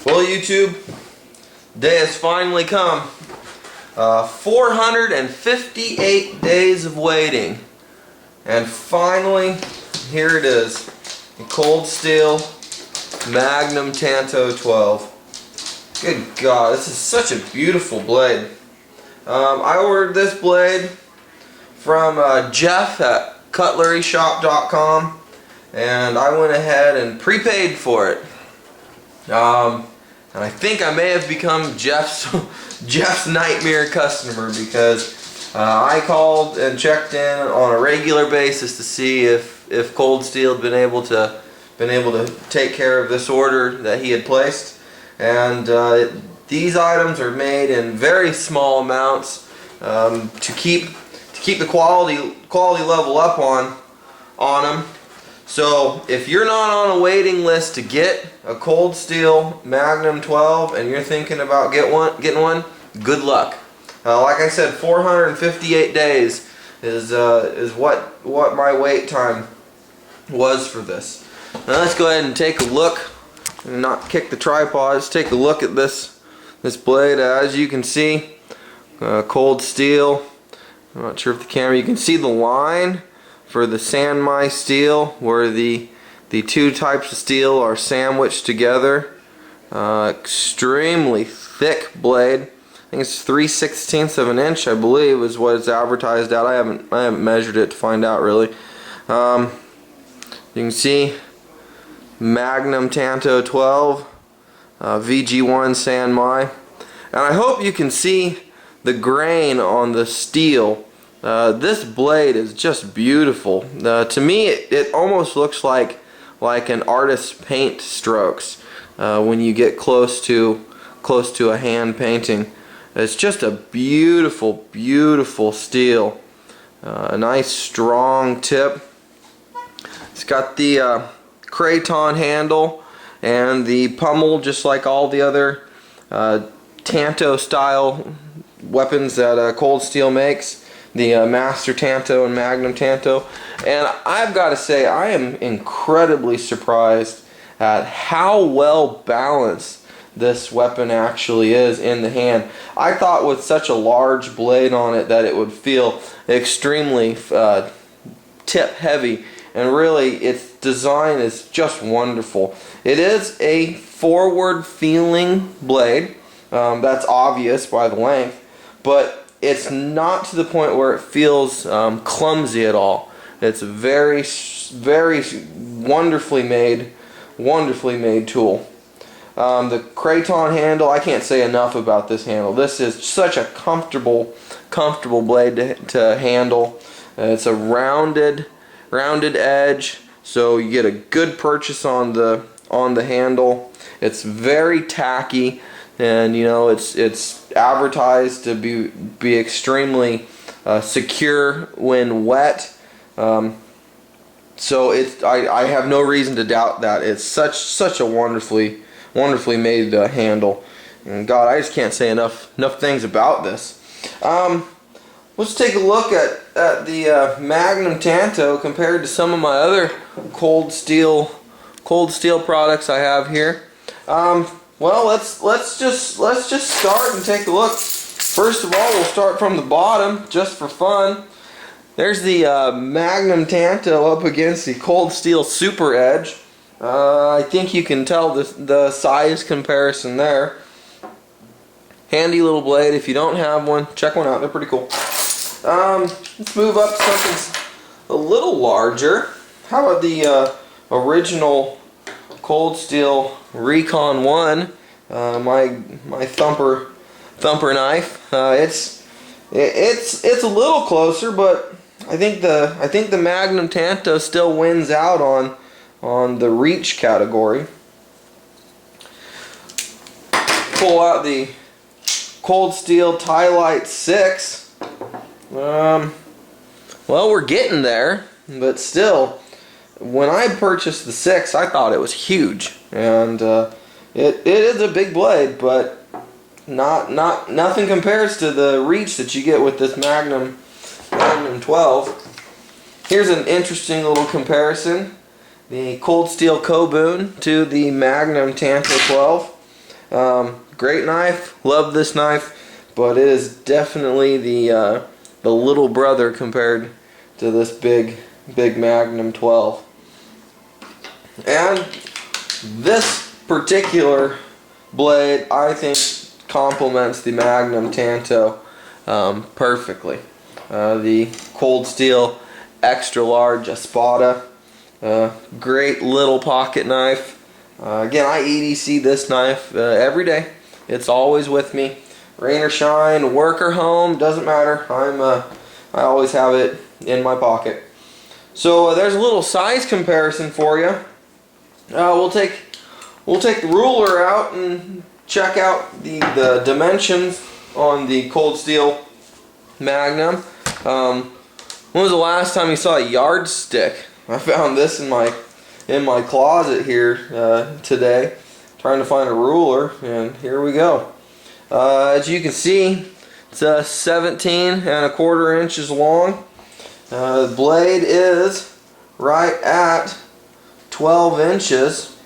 Well, YouTube, day has finally come. 458 days of waiting, and finally, here it is, the Cold Steel Magnum Tanto 12. Good God, this is such a beautiful blade. I ordered this blade from Jeff at cutleryshop.com, and I went ahead and prepaid for it. And I think I may have become Jeff's nightmare customer, because I called and checked in on a regular basis to see if Cold Steel had been able to take care of this order that he had placed. And these items are made in very small amounts to keep the quality level up on them. So if you're not on a waiting list to get a Cold Steel Magnum 12 and you're thinking about getting one, good luck. Like I said, 458 days is what my wait time was for this. Now let's go ahead and take a look, and not kick the tripod. Let's take a look at this blade. As you can see, Cold Steel. I'm not sure if the camera, you can see the line for the Sanmai steel, where the two types of steel are sandwiched together. Extremely thick blade. I think it's 3/16 of an inch, I believe, is what it's advertised at. I haven't measured it to find out really. You can see Magnum Tanto 12, VG1 Sanmai, and I hope you can see the grain on the steel. This blade is just beautiful. To me, it almost looks like an artist's paint strokes when you get close to a hand painting. It's just a beautiful, beautiful steel. A nice strong tip. It's got the craton handle and the pummel, just like all the other Tanto style weapons that Cold Steel makes. The Master Tanto and Magnum Tanto. And I've got to say, I am incredibly surprised at how well balanced this weapon actually is in the hand. I thought with such a large blade on it that it would feel extremely tip heavy, and really its design is just wonderful. It is a forward feeling blade, that's obvious by the length, but it's not to the point where it feels clumsy at all. It's a very, very wonderfully made tool. The craton handle, I can't say enough about this handle. This is such a comfortable blade to handle. It's a rounded edge, so you get a good purchase on the handle. It's very tacky. And you know, it's advertised to be extremely secure when wet. So I have no reason to doubt that. It's such a wonderfully made handle. And God, I just can't say enough things about this. Let's take a look at the Magnum Tanto compared to some of my other Cold Steel products I have here. Well, let's just start and take a look. First of all, we'll start from the bottom, just for fun. There's the Magnum Tanto up against the Cold Steel Super Edge. I think you can tell the size comparison there. Handy little blade. If you don't have one, check one out. They're pretty cool. Let's move up to something a little larger. How about the original Cold Steel Recon 1, my thumper knife. It's a little closer, but I think the Magnum Tanto still wins out on the reach category. Pull out the Cold Steel Ty-Lite 6. Well, we're getting there, but still. When I purchased the 6, I thought it was huge, and it is a big blade, but nothing compares to the reach that you get with this Magnum 12. Here's an interesting little comparison: the Cold Steel Kobun to the Magnum Tanto 12. Great knife, love this knife, but it is definitely the little brother compared to this big Magnum 12. And this particular blade, I think, complements the Magnum Tanto perfectly. The Cold Steel extra large Espada, great little pocket knife. Again, I EDC this knife every day. It's always with me, rain or shine, work or home, doesn't matter. I always have it in my pocket. So there's a little size comparison for you. We'll take the ruler out and check out the dimensions on the Cold Steel Magnum. When was the last time you saw a yardstick? I found this in my closet here today, trying to find a ruler, and here we go. As you can see, it's 17 and a quarter inches long. The blade is right at 12 inches.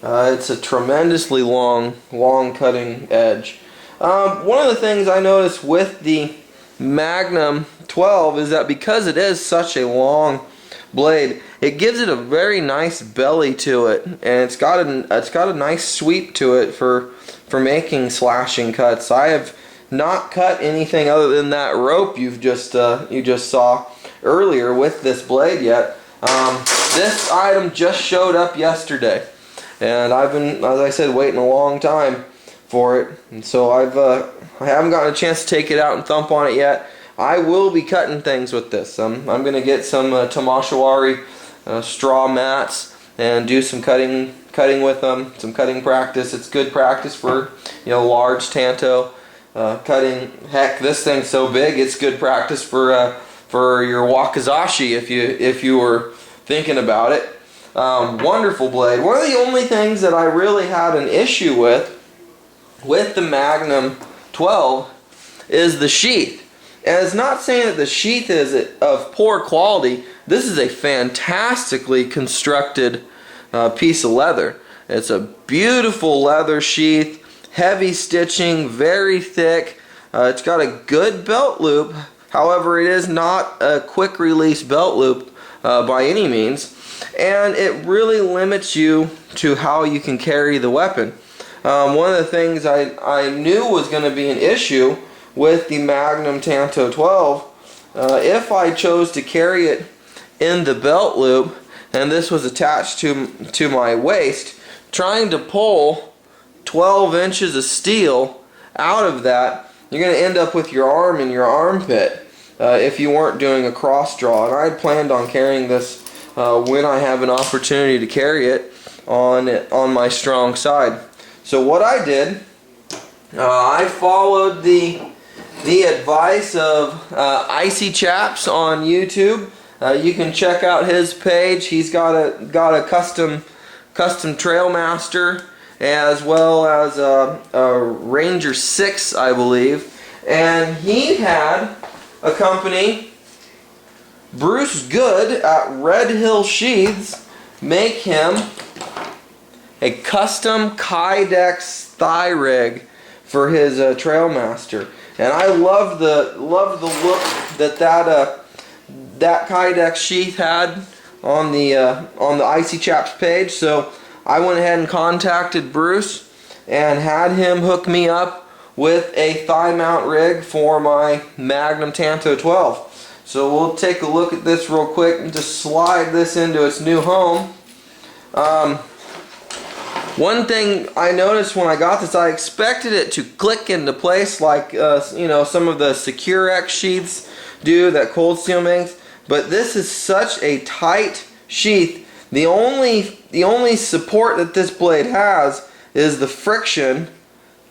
It's a tremendously long cutting edge. One of the things I noticed with the Magnum 12 is that because it is such a long blade, it gives it a very nice belly to it, and it's got a nice sweep to it for making slashing cuts. I have not cut anything other than that rope you just saw earlier with this blade yet. This item just showed up yesterday, and I've been, as I said, waiting a long time for it, and so I haven't gotten a chance to take it out and thump on it yet. I will be cutting things with this. I'm going to get some Tamashawari straw mats and do some cutting with them, some cutting practice. It's good practice for, large Tanto cutting. Heck, this thing's so big, it's good practice for your wakizashi if you were thinking about it. Wonderful blade. One of the only things that I really had an issue with the Magnum 12 is the sheath. And it's not saying that the sheath is of poor quality. This is a fantastically constructed piece of leather. It's a beautiful leather sheath, heavy stitching, very thick. It's got a good belt loop. However, it is not a quick release belt loop by any means. And it really limits you to how you can carry the weapon. One of the things I knew was going to be an issue with the Magnum Tanto 12, if I chose to carry it in the belt loop and this was attached to my waist, trying to pull 12 inches of steel out of that, you're going to end up with your arm in your armpit if you weren't doing a cross draw. And I had planned on carrying this when I have an opportunity to carry it on my strong side. So what I did, I followed the advice of Icy Chaps on YouTube. You can check out his page. He's got a custom Trailmaster as well as a Ranger 6, I believe, and he had a company, Bruce Good at Redhill Sheaths, make him a custom Kydex thigh rig for his Trailmaster. And I love the look that Kydex sheath had on the Icy Chaps page. So I went ahead and contacted Bruce and had him hook me up with a thigh mount rig for my Magnum Tanto 12. So we'll take a look at this real quick and just slide this into its new home. One thing I noticed when I got this, I expected it to click into place like some of the Secure-X sheaths do that Cold Steel makes, but this is such a tight sheath. The only support that this blade has is the friction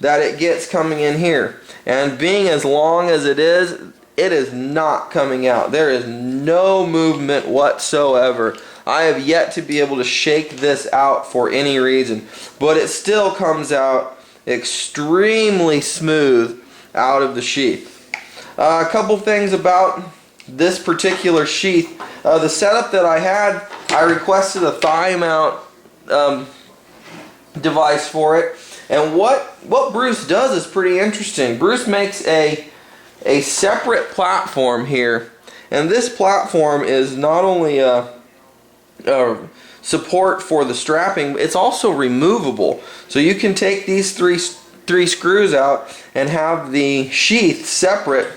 that it gets coming in here, and being as long as it is not coming out. There is no movement whatsoever. I have yet to be able to shake this out for any reason, but it still comes out extremely smooth out of the sheath. A couple things about this particular sheath. The setup that I had, I requested a thigh mount device for it, And what Bruce does is pretty interesting. Bruce makes a separate platform here, and this platform is not only a support for the strapping, it's also removable. So you can take these three screws out and have the sheath separate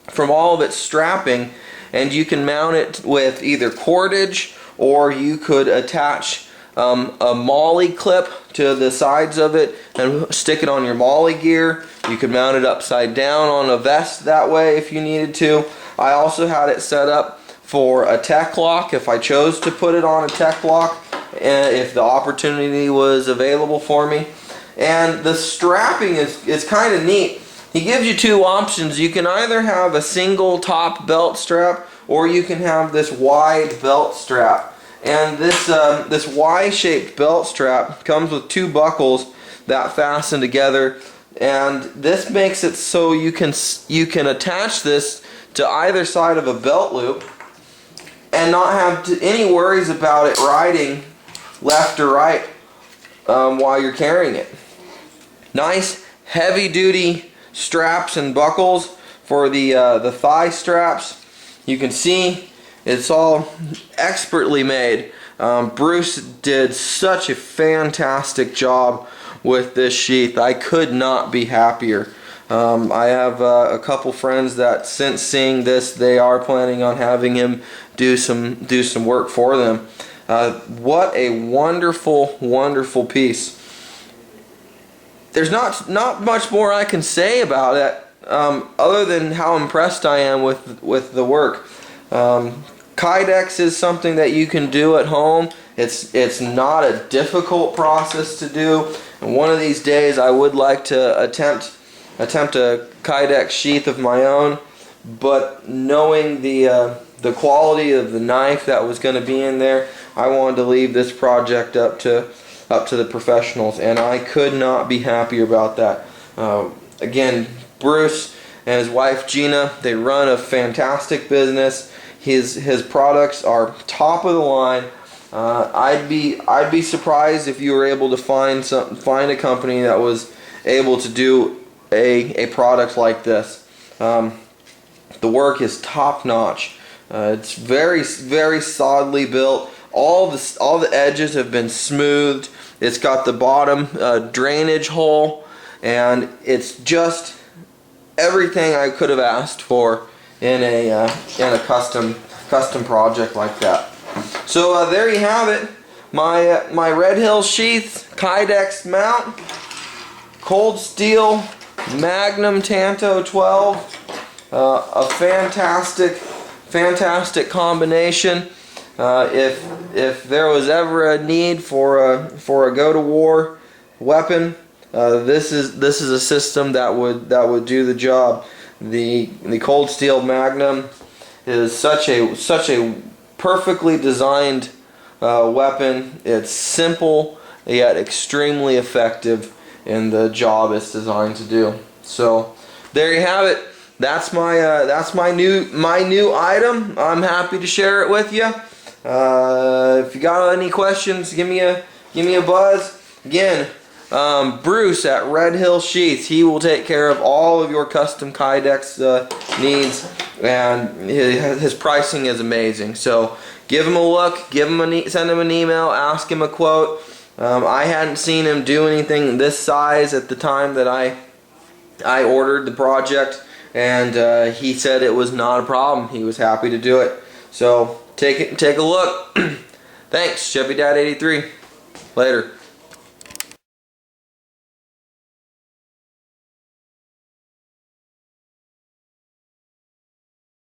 from all of its strapping, and you can mount it with either cordage, or you could attach a molly clip to the sides of it and stick it on your molly gear. You could mount it upside down on a vest that way if you needed to. I also had it set up for a tech lock if I chose to put it on a tech lock, if the opportunity was available for me. And the strapping is kind of neat. He gives you two options. You can either have a single top belt strap, or you can have this wide belt strap. And this Y-shaped belt strap comes with two buckles that fasten together, and this makes it so you can attach this to either side of a belt loop and not have any worries about it riding left or right while you're carrying it. Nice heavy-duty straps and buckles for the thigh straps. You can see it's all expertly made. Bruce did such a fantastic job with this sheath. I could not be happier. I have a couple friends that, since seeing this, they are planning on having him do some work for them. What a wonderful, wonderful piece. There's not much more I can say about it, other than how impressed I am with the work. Kydex is something that you can do at home. It's not a difficult process to do, and one of these days I would like to attempt a Kydex sheath of my own, but knowing the quality of the knife that was going to be in there, I wanted to leave this project up to the professionals, and I could not be happier about that. Again, Bruce and his wife Gina, they run a fantastic business. His products are top of the line. I'd be surprised if you were able to find a company that was able to do a product like this. The work is top notch. It's very, very solidly built. All the edges have been smoothed. It's got the bottom drainage hole, and it's just everything I could have asked for in a custom project like that. So there you have it. My Redhill Sheaths Kydex mount, Cold Steel Magnum Tanto 12. A fantastic combination. If there was ever a need for a go-to-war weapon, this is a system that would do the job. The Cold Steel Magnum is such a perfectly designed weapon. It's simple yet extremely effective in the job it's designed to do. So there you have it. That's my new item. I'm happy to share it with you. If you got any questions, give me a buzz. Again, Bruce at Redhill Sheaths. He will take care of all of your custom Kydex needs, and his pricing is amazing. So give him a look. Send him an email. Ask him a quote. I hadn't seen him do anything this size at the time that I ordered the project, and he said it was not a problem. He was happy to do it. So take a look. Thanks, Chevy Dad 83. Later.